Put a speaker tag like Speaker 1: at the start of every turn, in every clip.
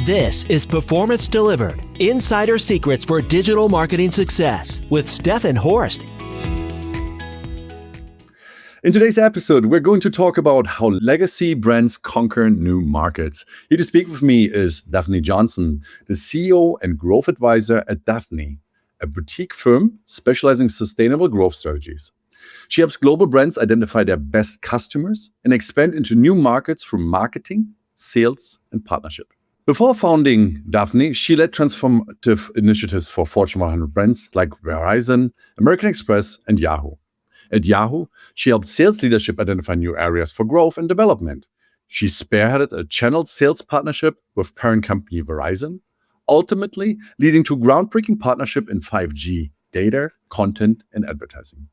Speaker 1: This is Performance Delivered, Insider Secrets for Digital Marketing Success with Steffen Horst.
Speaker 2: In today's episode, we're going to talk about how legacy brands conquer new markets. Here to speak with me is Daphne Johnson, the CEO and growth advisor at Daphne, a boutique firm specializing in sustainable growth strategies. She helps global brands identify their best customers and expand into new markets through marketing, sales, and partnership. Before founding Daphne, she led transformative initiatives for Fortune 100 brands like Verizon, American Express, and Yahoo. At Yahoo, she helped sales leadership identify new areas for growth and development. She spearheaded a channel sales partnership with parent company Verizon, ultimately leading to groundbreaking partnership in 5G data, content, and advertising.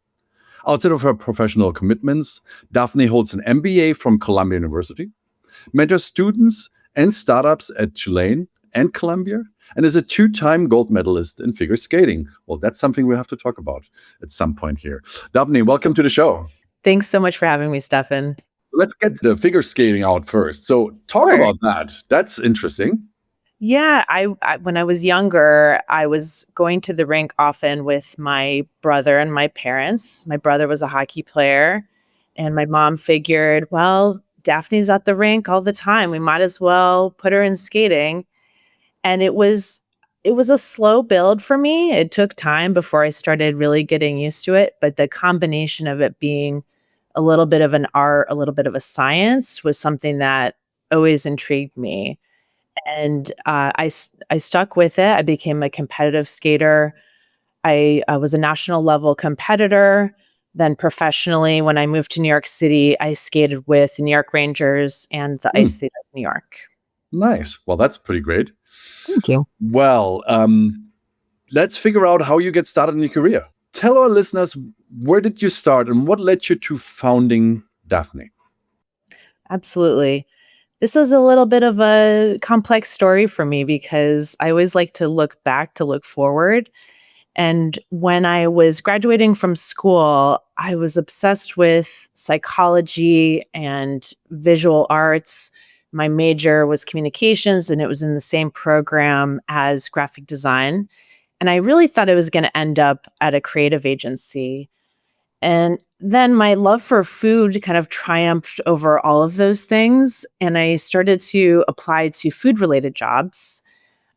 Speaker 2: Outside of her professional commitments, Daphne holds an MBA from Columbia University, mentors students and startups at Tulane and Columbia, and is a two-time gold medalist in figure skating. Well, that's something we have to talk about at some point here. Daphne, welcome to the show.
Speaker 3: Thanks so much for having me, Steffen.
Speaker 2: Let's get the figure skating out first. So talk about that. That's interesting.
Speaker 3: Yeah, I when I was younger, I was going to the rink often with my brother and my parents. My brother was a hockey player, and my mom figured, well, Daphne's at the rink all the time. We might as well put her in skating. And it was a slow build for me. It took time before I started really getting used to it. But the combination of it being a little bit of an art, a little bit of a science was something that always intrigued me. And I stuck with it. I became a competitive skater. I was a national level competitor. Then professionally, when I moved to New York City, I skated with the New York Rangers and the Ice Theater of New York.
Speaker 2: Nice. Well, that's pretty great.
Speaker 3: Thank you.
Speaker 2: Well, let's figure out how you get started in your career. Tell our listeners, where did you start and what led you to founding Daphne?
Speaker 3: Absolutely. This is a little bit of a complex story for me because I always like to look back to look forward. And when I was graduating from school, I was obsessed with psychology and visual arts. My major was communications, and it was in the same program as graphic design. And I really thought I was going to end up at a creative agency. And then my love for food kind of triumphed over all of those things. And I started to apply to food-related jobs.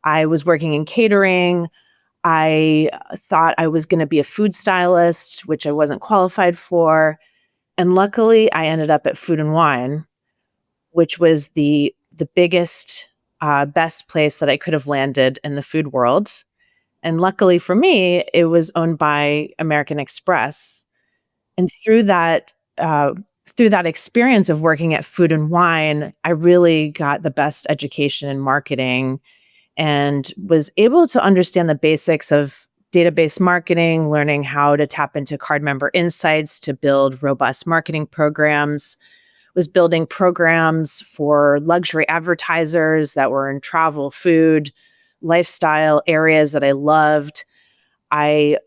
Speaker 3: I was working in catering. I thought I was going to be a food stylist, which I wasn't qualified for. And luckily, I ended up at Food and Wine, which was the biggest, best place that I could have landed in the food world. And luckily for me, it was owned by American Express. And through that experience of working at Food and Wine, I really got the best education in marketing and was able to understand the basics of database marketing, learning how to tap into card member insights to build robust marketing programs, was building programs for luxury advertisers that were in travel, food, lifestyle areas that I loved. I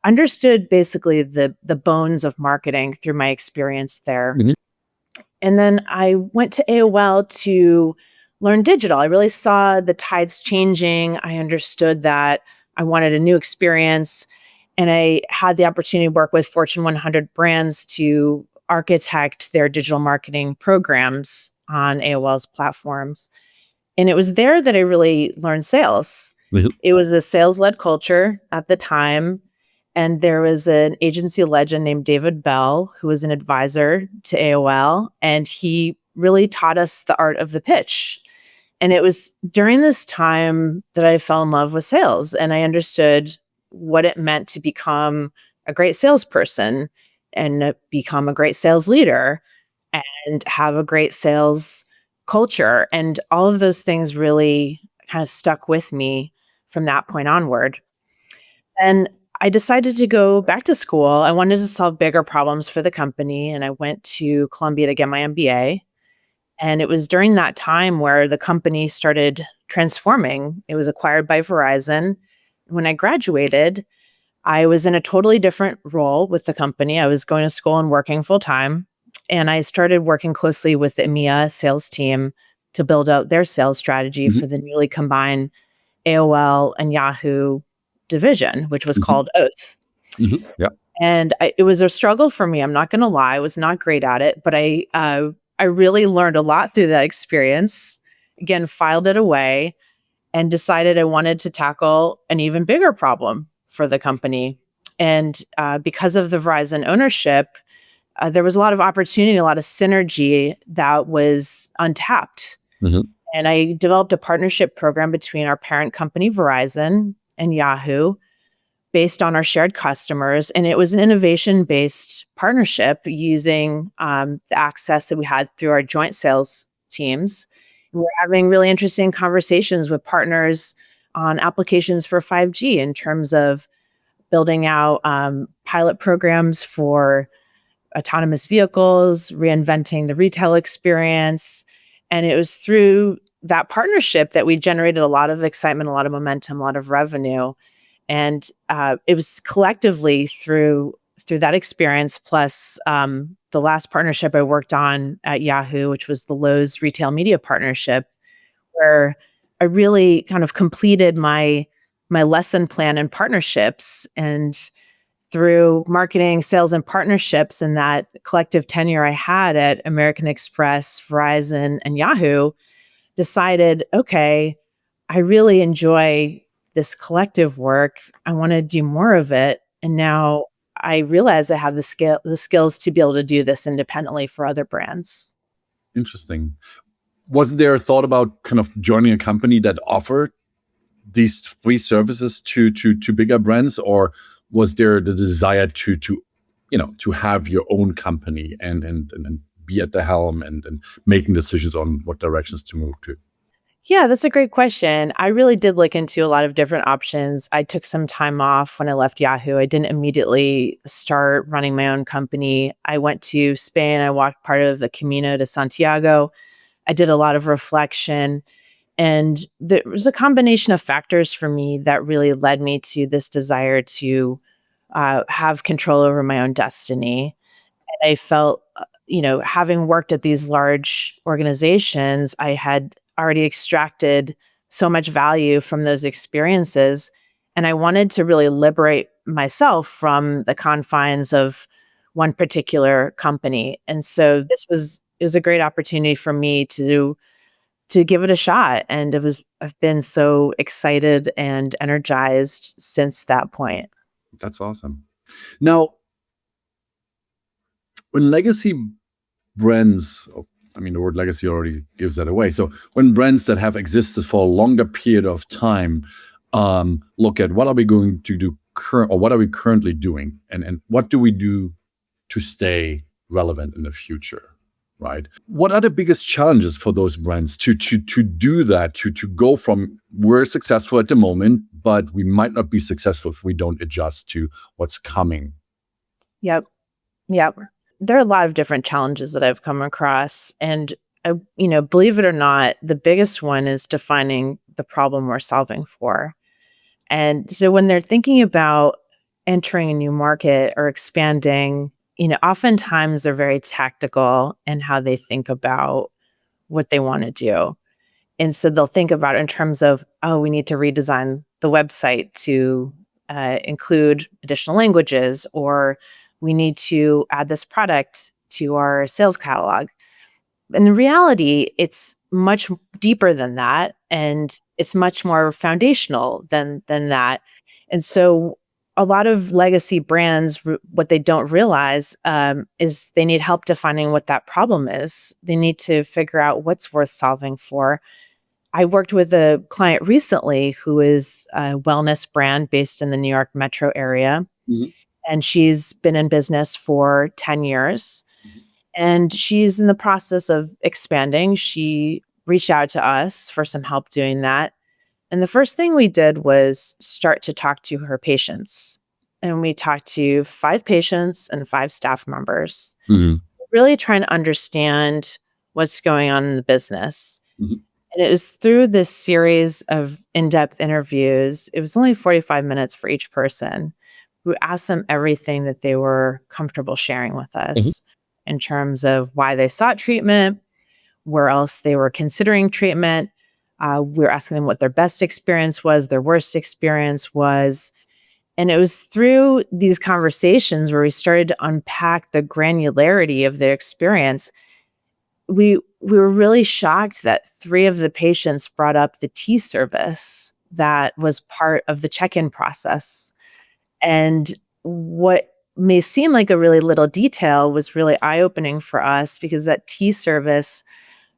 Speaker 3: understood basically the bones of marketing through my experience there. Mm-hmm. And then I went to AOL to learn digital. I really saw the tides changing. I understood that I wanted a new experience. And I had the opportunity to work with Fortune 100 brands to architect their digital marketing programs on AOL's platforms. And it was there that I really learned sales. Mm-hmm. It was a sales-led culture at the time. And there was an agency legend named David Bell, who was an advisor to AOL. And he really taught us the art of the pitch. And it was during this time that I fell in love with sales, and I understood what it meant to become a great salesperson and become a great sales leader and have a great sales culture. And all of those things really kind of stuck with me from that point onward. And I decided to go back to school. I wanted to solve bigger problems for the company, and I went to Columbia to get my MBA. And it was during that time where the company started transforming. It was acquired by Verizon. When I graduated, I was in a totally different role with the company. I was going to school and working full time. And I started working closely with the EMEA sales team to build out their sales strategy for the newly combined AOL and Yahoo division, which was called Oath.
Speaker 2: Yeah.
Speaker 3: And it was a struggle for me. I'm not going to lie. I was not great at it, but I really learned a lot through that experience. Again, filed it away and decided I wanted to tackle an even bigger problem for the company. And because of the Verizon ownership, there was a lot of opportunity, a lot of synergy that was untapped. And I developed a partnership program between our parent company, Verizon, and Yahoo, based on our shared customers. And it was an innovation-based partnership using the access that we had through our joint sales teams. We're having really interesting conversations with partners on applications for 5G in terms of building out pilot programs for autonomous vehicles, reinventing the retail experience. And it was through that partnership that we generated a lot of excitement, a lot of momentum, a lot of revenue. And it was collectively through that experience, plus the last partnership I worked on at Yahoo, which was the Lowe's retail media partnership, where I really kind of completed my lesson plan in partnerships. And through marketing, sales, and partnerships, and that collective tenure I had at American Express, Verizon, and Yahoo, decided, okay, I really enjoy this collective work. I want to do more of it. And now I realize I have the skills to be able to do this independently for other brands.
Speaker 2: Interesting. Wasn't there a thought about kind of joining a company that offered these three services to bigger brands, or was there the desire to have your own company and be at the helm and making decisions on what directions to move to?
Speaker 3: Yeah, that's a great question. I really did look into a lot of different options. I took some time off when I left Yahoo. I didn't immediately start running my own company. I went to Spain. I walked part of the Camino de Santiago. I did a lot of reflection. And there was a combination of factors for me that really led me to this desire to have control over my own destiny. And I felt, having worked at these large organizations, I had already extracted so much value from those experiences. And I wanted to really liberate myself from the confines of one particular company. And so it was a great opportunity for me to give it a shot. And I've been so excited and energized since that point.
Speaker 2: That's awesome. Now, when legacy brands, the word legacy already gives that away. So when brands that have existed for a longer period of time look at what are we going to do or what are we currently doing, and what do we do to stay relevant in the future, right? What are the biggest challenges for those brands to do that, to go from we're successful at the moment, but we might not be successful if we don't adjust to what's coming?
Speaker 3: Yep. There are a lot of different challenges that I've come across. And, believe it or not, the biggest one is defining the problem we're solving for. And so when they're thinking about entering a new market or expanding, oftentimes they're very tactical in how they think about what they want to do. And so they'll think about it in terms of, oh, we need to redesign the website to include additional languages, or we need to add this product to our sales catalog. In reality, it's much deeper than that, and it's much more foundational than that. And so a lot of legacy brands, what they don't realize is they need help defining what that problem is. They need to figure out what's worth solving for. I worked with a client recently who is a wellness brand based in the New York metro area. And she's been in business for 10 years. And she's in the process of expanding. She reached out to us for some help doing that. And the first thing we did was start to talk to her patients. And we talked to 5 patients and 5 staff members, really trying to understand what's going on in the business. And it was through this series of in-depth interviews. It was only 45 minutes for each person. We asked them everything that they were comfortable sharing with us in terms of why they sought treatment, where else they were considering treatment. We were asking them what their best experience was, their worst experience was. And it was through these conversations where we started to unpack the granularity of their experience. We were really shocked that 3 of the patients brought up the tea service that was part of the check-in process. And what may seem like a really little detail was really eye-opening for us, because that tea service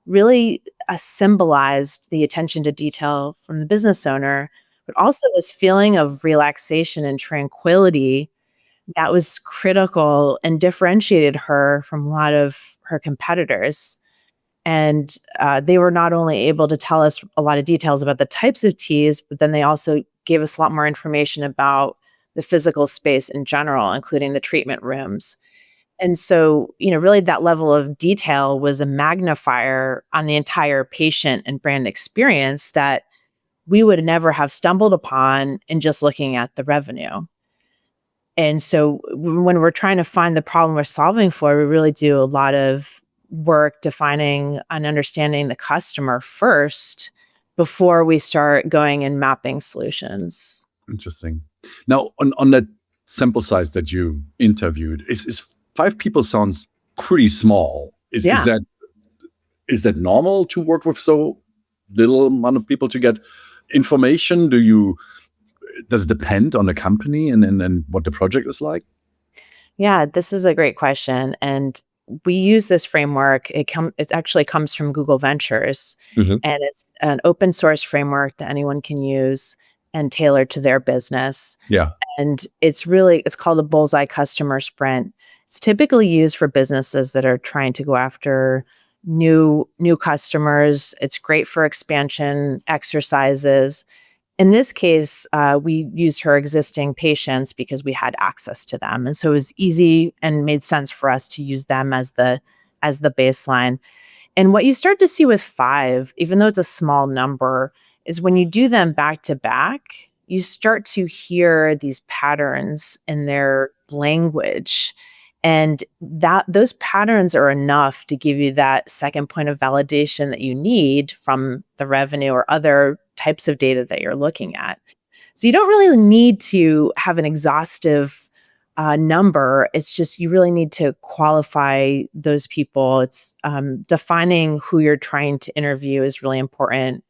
Speaker 3: really symbolized the attention to detail from the business owner, but also this feeling of relaxation and tranquility that was critical and differentiated her from a lot of her competitors. And they were not only able to tell us a lot of details about the types of teas, but then they also gave us a lot more information about the physical space in general, including the treatment rooms. And so, really that level of detail was a magnifier on the entire patient and brand experience that we would never have stumbled upon in just looking at the revenue. And so when we're trying to find the problem we're solving for, we really do a lot of work defining and understanding the customer first before we start going and mapping solutions.
Speaker 2: Interesting. Now, on that sample size that you interviewed, is 5 people sounds pretty small. Is that normal to work with so little amount of people to get information? Does it depend on the company and what the project is like?
Speaker 3: Yeah, this is a great question. And we use this framework. It actually comes from Google Ventures,
Speaker 2: Mhm.
Speaker 3: and it's an open source framework that anyone can use and tailor to their business.
Speaker 2: Yeah.
Speaker 3: And it's called a bullseye customer sprint. It's typically used for businesses that are trying to go after new customers. It's great for expansion exercises. In this case, we used her existing patients because we had access to them. And so it was easy and made sense for us to use them as the baseline. And what you start to see with 5, even though it's a small number, is when you do them back to back, you start to hear these patterns in their language. And those patterns are enough to give you that second point of validation that you need from the revenue or other types of data that you're looking at. So you don't really need to have an exhaustive number. It's just you really need to qualify those people. It's defining who you're trying to interview is really important.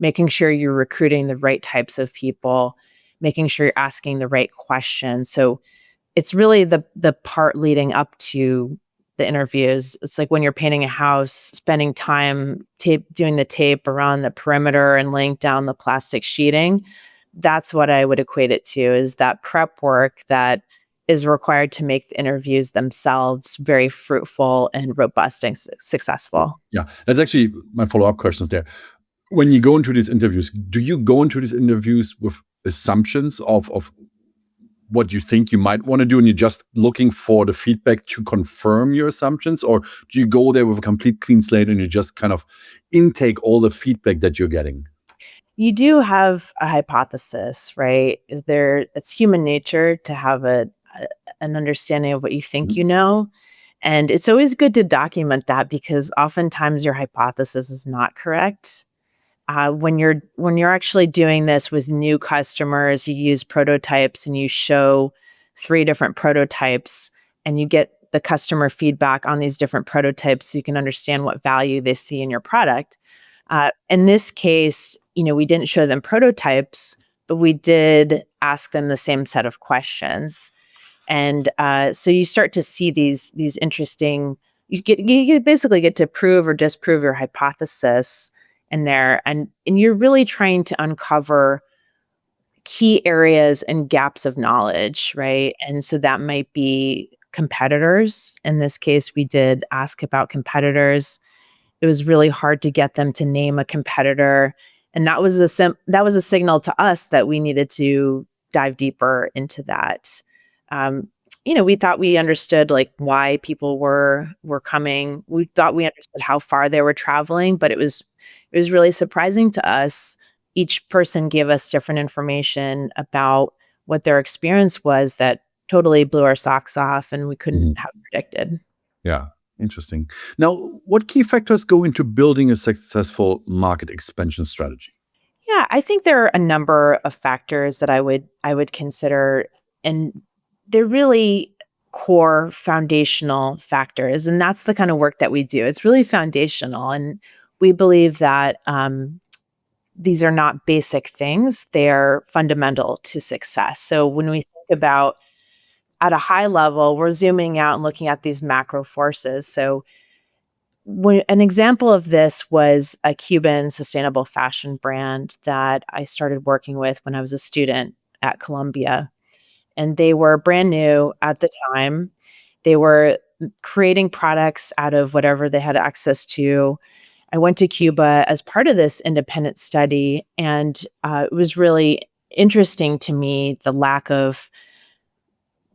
Speaker 3: Making sure you're recruiting the right types of people, making sure you're asking the right questions. So it's really the part leading up to the interviews. It's like when you're painting a house, spending time doing the tape around the perimeter and laying down the plastic sheeting. That's what I would equate it to, is that prep work that is required to make the interviews themselves very fruitful and robust and successful.
Speaker 2: Yeah, that's actually my follow-up questions there. When you go into these interviews, do you go into these interviews with assumptions of what you think you might want to do, and you're just looking for the feedback to confirm your assumptions? Or do you go there with a complete clean slate and you just kind of intake all the feedback that you're getting?
Speaker 3: You do have a hypothesis, right? It's human nature to have an understanding of what you think you know. And it's always good to document that, because oftentimes your hypothesis is not correct. When you're actually doing this with new customers, you use prototypes and you show 3 different prototypes, and you get the customer feedback on these different prototypes so you can understand what value they see in your product. In this case, we didn't show them prototypes, but we did ask them the same set of questions. And so you start to see these interesting, you basically get to prove or disprove your hypothesis in there. And you're really trying to uncover key areas and gaps of knowledge, right? And so that might be competitors. In this case, we did ask about competitors. It was really hard to get them to name a competitor. And that was a signal to us that we needed to dive deeper into that. We thought we understood like why people were coming. We thought we understood how far they were traveling, but it was really surprising to us. Each person gave us different information about what their experience was that totally blew our socks off, and we couldn't have predicted.
Speaker 2: Yeah. Interesting. Now, what key factors go into building a successful market expansion strategy?
Speaker 3: Yeah, I think there are a number of factors that I would consider, and they're really core foundational factors, and that's the kind of work that we do. It's really foundational, and we believe that these are not basic things; they are fundamental to success. So when we think about at a high level, we're zooming out and looking at these macro forces. So an example of this was a Cuban sustainable fashion brand that I started working with when I was a student at Columbia. And they were brand new at the time. They were creating products out of whatever they had access to. I went to Cuba as part of this independent study, and it was really interesting to me the lack of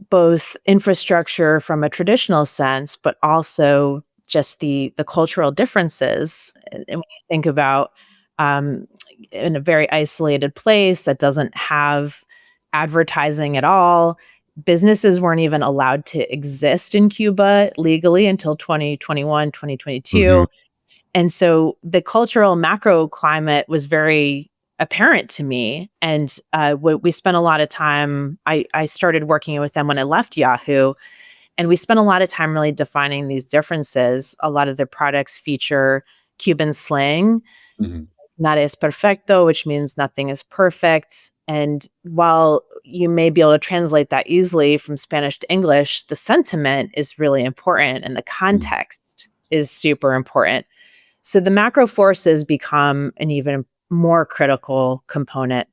Speaker 3: both infrastructure from a traditional sense, but also just the cultural differences. And when you think about um, in a very isolated place that doesn't have advertising at all, businesses weren't even allowed to exist in Cuba legally until 2021, 2022.
Speaker 2: Hmm.
Speaker 3: And so the cultural macro climate was very apparent to me. And we spent a lot of time, I started working with them when I left Yahoo. And we spent a lot of time really defining these differences. A lot of their products feature Cuban slang,
Speaker 2: Hmm.
Speaker 3: nada es perfecto, which means nothing is perfect. And while you may be able to translate that easily from Spanish to English, the sentiment is really important and the context is super important. So the macro forces become an even more critical component.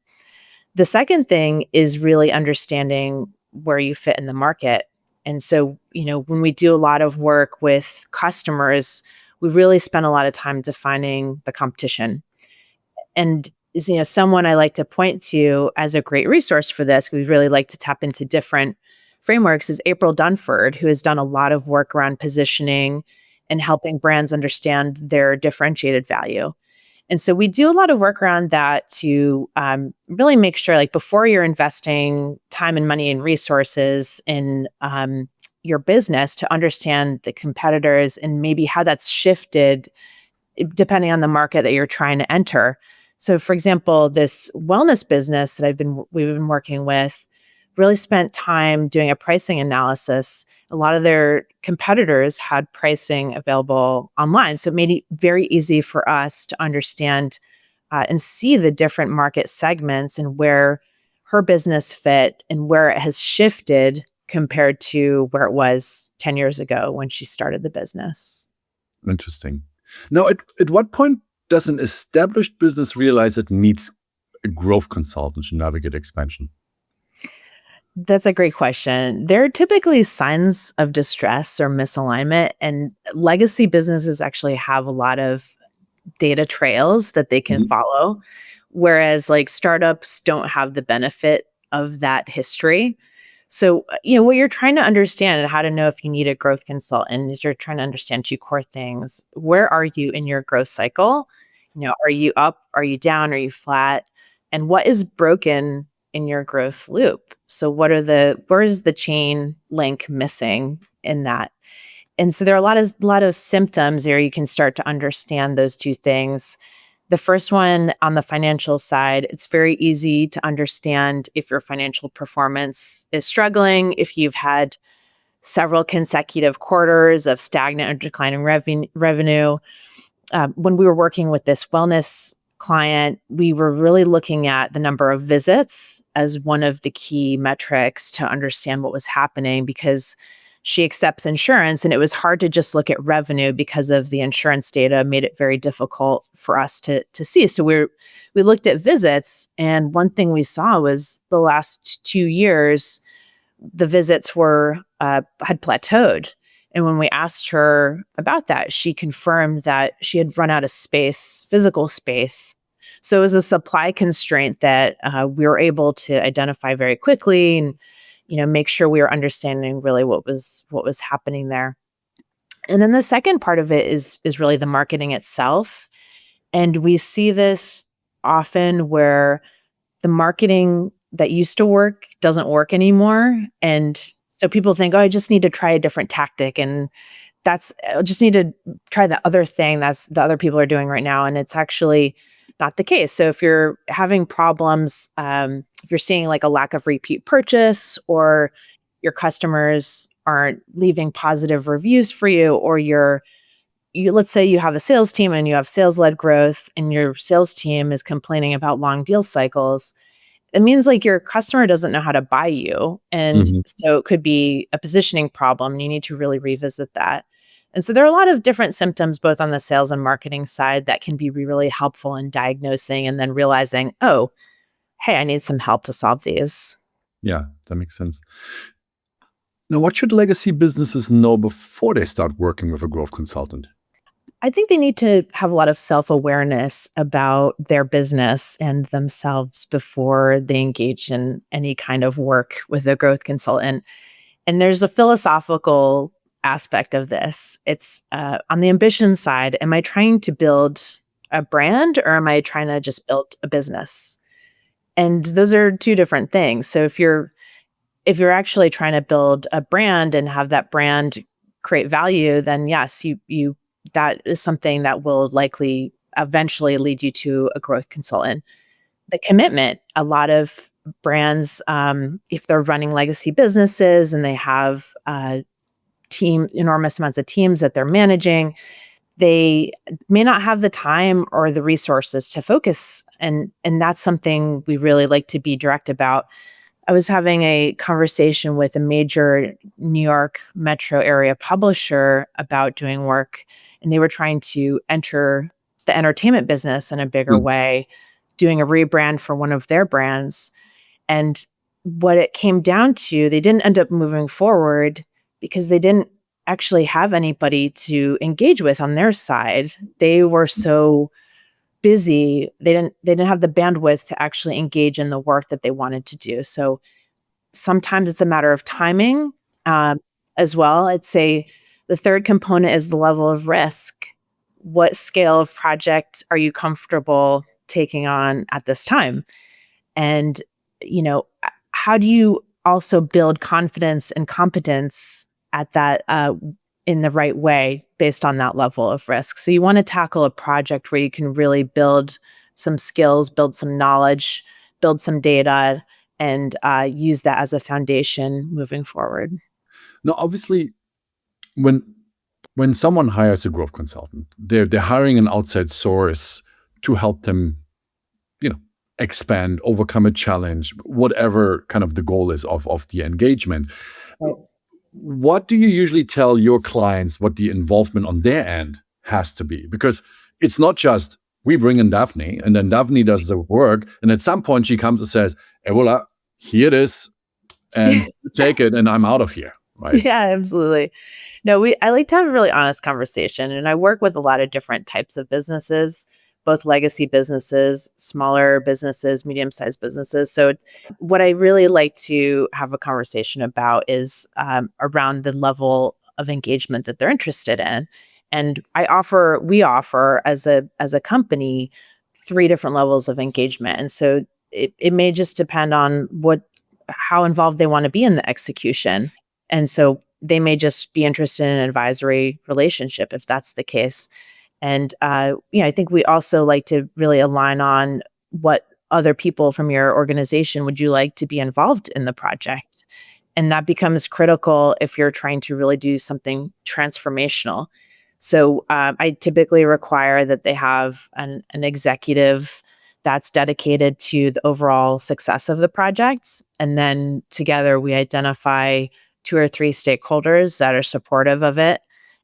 Speaker 3: The second thing is really understanding where you fit in the market. And so, when we do a lot of work with customers, we really spend a lot of time defining the competition. And someone I like to point to as a great resource for this, we really like to tap into different frameworks, is April Dunford, who has done a lot of work around positioning and helping brands understand their differentiated value. And so we do a lot of work around that to really make sure, like before you're investing time and money and resources in your business, to understand the competitors and maybe how that's shifted depending on the market that you're trying to enter. So, for example, this wellness business that we've been working with really spent time doing a pricing analysis. A lot of their competitors had pricing available online, so it made it very easy for us to understand and see the different market segments and where her business fit and where it has shifted compared to where it was 10 years ago when she started the business.
Speaker 2: Interesting. Now, at what point does an established business realize it needs a growth consultant to navigate expansion?
Speaker 3: That's a great question. There are typically signs of distress or misalignment, and legacy businesses actually have a lot of data trails that they can
Speaker 2: Mhm.
Speaker 3: follow, whereas like startups don't have the benefit of that history. So, what you're trying to understand and how to know if you need a growth consultant is you're trying to understand two core things. Where are you in your growth cycle? Are you up? Are you down? Are you flat? And what is broken in your growth loop? So, where is the chain link missing in that? And so there are a lot of symptoms there. You can start to understand those two things. The first one on the financial side, it's very easy to understand if your financial performance is struggling, if you've had several consecutive quarters of stagnant or declining revenue. When we were working with this wellness client, we were really looking at the number of visits as one of the key metrics to understand what was happening, because she accepts insurance and it was hard to just look at revenue because of the insurance data made it very difficult for us to see. So we looked at visits, and one thing we saw was the last 2 years the visits were had plateaued. And when we asked her about that, she confirmed that she had run out of space, physical space. So it was a supply constraint that we were able to identify very quickly, and make sure we were understanding really what was happening there. And then the second part of it is really the marketing itself. And we see this often where the marketing that used to work doesn't work anymore. And so people think, oh, I just need to try a different tactic. And just need to try the other thing that's the other people are doing right now. And it's actually not the case. So if you're having problems, if you're seeing like a lack of repeat purchase, or your customers aren't leaving positive reviews for you, or let's say you have a sales team and you have sales-led growth and your sales team is complaining about long deal cycles, it means like your customer doesn't know how to buy you. And
Speaker 2: Mhm.
Speaker 3: so it could be a positioning problem. You need to really revisit that. And so there are a lot of different symptoms, both on the sales and marketing side, that can be really helpful in diagnosing and then realizing, oh, hey, I need some help to solve these.
Speaker 2: Yeah, that makes sense. Now, what should legacy businesses know before they start working with a growth consultant?
Speaker 3: I think they need to have a lot of self-awareness about their business and themselves before they engage in any kind of work with a growth consultant. And there's a philosophical aspect of this. It's on the ambition side, am I trying to build a brand, or am I trying to just build a business? And those are two different things. So if you're actually trying to build a brand and have that brand create value, then yes, you that is something that will likely eventually lead you to a growth consultant. The commitment, a lot of brands, if they're running legacy businesses and they have enormous amounts of teams that they're managing, they may not have the time or the resources to focus. And that's something we really like to be direct about. I was having a conversation with a major New York metro area publisher about doing work, and they were trying to enter the entertainment business in a bigger
Speaker 2: Hmm.
Speaker 3: way, doing a rebrand for one of their brands. And what it came down to, they didn't end up moving forward because they didn't actually have anybody to engage with on their side. They were so busy, they didn't have the bandwidth to actually engage in the work that they wanted to do. So sometimes it's a matter of timing, um, as well. I'd say the third component is the level of risk. What scale of project are you comfortable taking on at this time? And, how do you also build confidence and competence at that, in the right way based on that level of risk? So you want to tackle a project where you can really build some skills, build some knowledge, build some data, and use that as a foundation moving forward.
Speaker 2: Now, obviously, when someone hires a growth consultant, they're hiring an outside source to help them, you know, expand, overcome a challenge, whatever kind of the goal is of the engagement.
Speaker 3: Right.
Speaker 2: What do you usually tell your clients what the involvement on their end has to be? Because it's not just we bring in Daphne and then Daphne does the work, and at some point she comes and says, "Hey, voila, here it is, and you take it, and I'm out of here." Right?
Speaker 3: Yeah, absolutely. No, I like to have a really honest conversation, and I work with a lot of different types of businesses, both legacy businesses, smaller businesses, medium-sized businesses. So what I really like to have a conversation about is around the level of engagement that they're interested in. And we offer as a company three different levels of engagement. And so it may just depend on how involved they want to be in the execution. And so they may just be interested in an advisory relationship if that's the case. And I think we also like to really align on what other people from your organization would you like to be involved in the project. And that becomes critical if you're trying to really do something transformational. So I typically require that they have an executive that's dedicated to the overall success of the projects. And then together we identify two or three stakeholders that are supportive of it.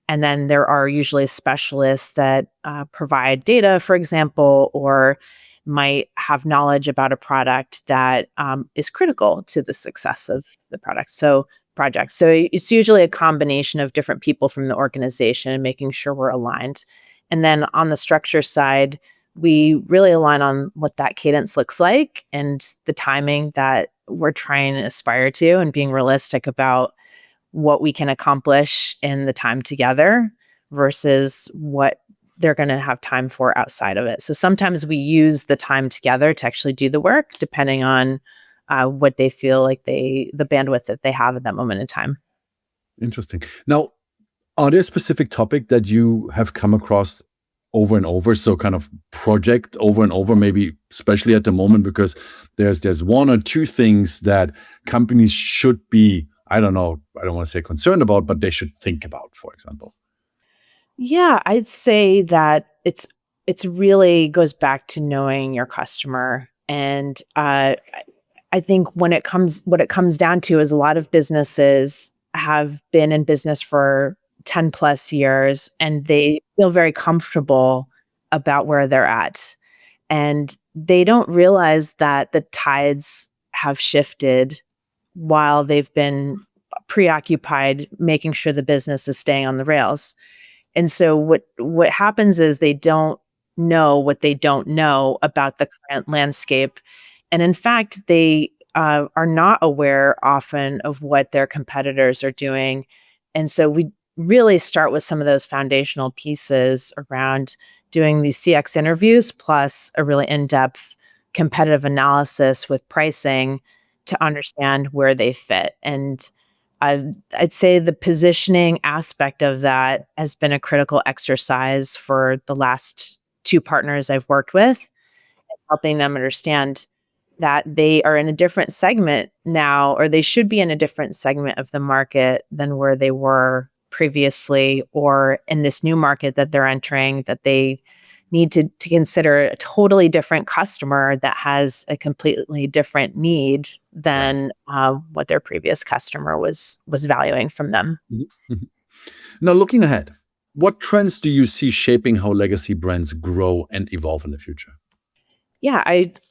Speaker 3: And then there are usually specialists that provide data, for example, or might have knowledge about a product that is critical to the success of the project. So it's usually a combination of different people from the organization and making sure we're aligned. And then on the structure side, we really align on what that cadence looks like and the timing that we're trying to aspire to, and being realistic about what we can accomplish in the time together versus what they're going to have time for outside of it. So sometimes we use the time together to actually do the work, depending on what they feel like the bandwidth that they have at that moment in time.
Speaker 2: Interesting. Now, Are there specific topic that you have come across over and over? So kind of project over and over, maybe especially at the moment, because there's one or two things that companies should be, I don't know, I don't want to say concerned about, but they should think about, for example.
Speaker 3: Yeah, I'd say that it's really goes back to knowing your customer. And I think what it comes down to is a lot of businesses have been in business for 10 plus years and they feel very comfortable about where they're at. And they don't realize that the tides have shifted while they've been preoccupied making sure the business is staying on the rails. And so what happens is they don't know what they don't know about the current landscape. And in fact, they are not aware often of what their competitors are doing. And so we really start with some of those foundational pieces around doing these CX interviews, plus a really in-depth competitive analysis with pricing to understand where they fit. And I'd say the positioning aspect of that has been a critical exercise for the last two partners I've worked with, helping them understand that they are in a different segment now, or they should be in a different segment of the market than where they were previously, or in this new market that they're entering, that they need to consider a totally different customer that has a completely different need than what their previous customer was valuing from them.
Speaker 2: Mm-hmm. Now, looking ahead, what trends do you see shaping how legacy brands grow and evolve in the future?
Speaker 3: Yeah,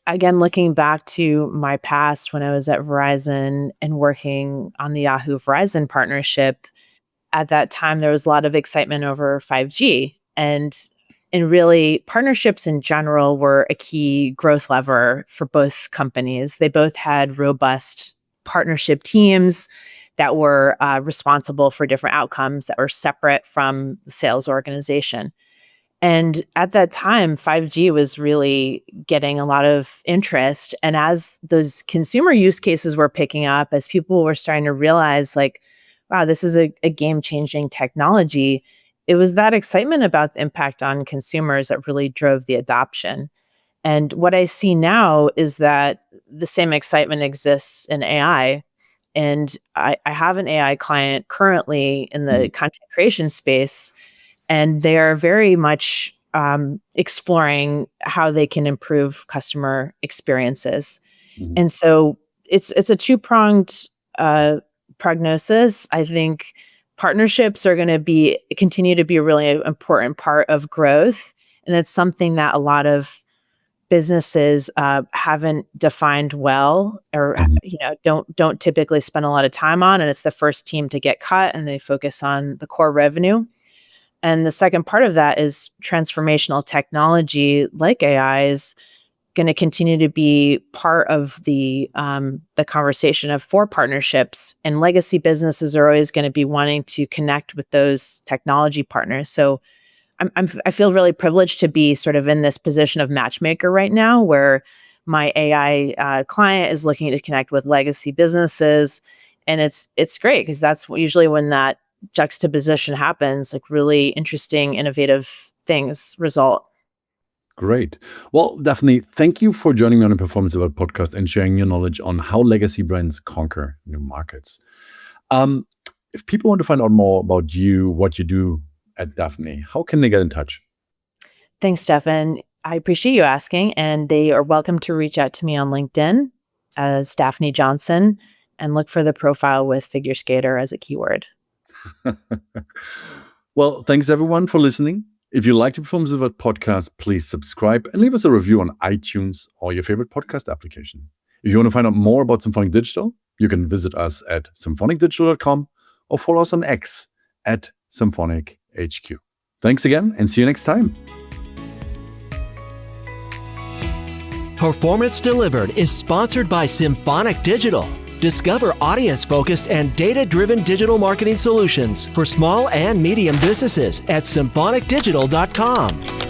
Speaker 3: again, looking back to my past when I was at Verizon and working on the Yahoo Verizon partnership, at that time there was a lot of excitement over 5G. And really, partnerships in general were a key growth lever for both companies. They both had robust partnership teams that were responsible for different outcomes that were separate from the sales organization. And at that time, 5G was really getting a lot of interest. And as those consumer use cases were picking up, as people were starting to realize, like, wow, this is a game-changing technology, it was that excitement about the impact on consumers that really drove the adoption. And what I see now is that the same excitement exists in AI. And I have an AI client currently in the content creation space, and they are very much exploring how they can improve customer experiences.
Speaker 2: Mm-hmm.
Speaker 3: And so it's a two-pronged prognosis. I think partnerships are going to continue to be a really important part of growth. And it's something that a lot of businesses haven't defined well, or don't typically spend a lot of time on. And it's the first team to get cut, and they focus on the core revenue. And the second part of that is transformational technology like AI is going to continue to be part of the conversation for partnerships. And legacy businesses are always going to be wanting to connect with those technology partners. So I feel really privileged to be sort of in this position of matchmaker right now, where my AI client is looking to connect with legacy businesses. And it's great because that's usually when that juxtaposition happens, like really interesting, innovative things result.
Speaker 2: Great. Well, Daphne, thank you for joining me on the Performance About podcast and sharing your knowledge on how legacy brands conquer new markets. If people want to find out more about you, what you do at Daphne, how can they get in touch?
Speaker 3: Thanks, Steffen. I appreciate you asking, and they are welcome to reach out to me on LinkedIn as Daphne Johnson and look for the profile with figure skater as a keyword.
Speaker 2: Well, thanks everyone for listening. If you like the Performance About podcast, please subscribe and leave us a review on iTunes or your favorite podcast application. If you want to find out more about Symphonic Digital, you can visit us at symphonicdigital.com or follow us on X at SymphonicHQ. Thanks again and see you next time.
Speaker 1: Performance Delivered is sponsored by Symphonic Digital. Discover audience-focused and data-driven digital marketing solutions for small and medium businesses at symphonicdigital.com.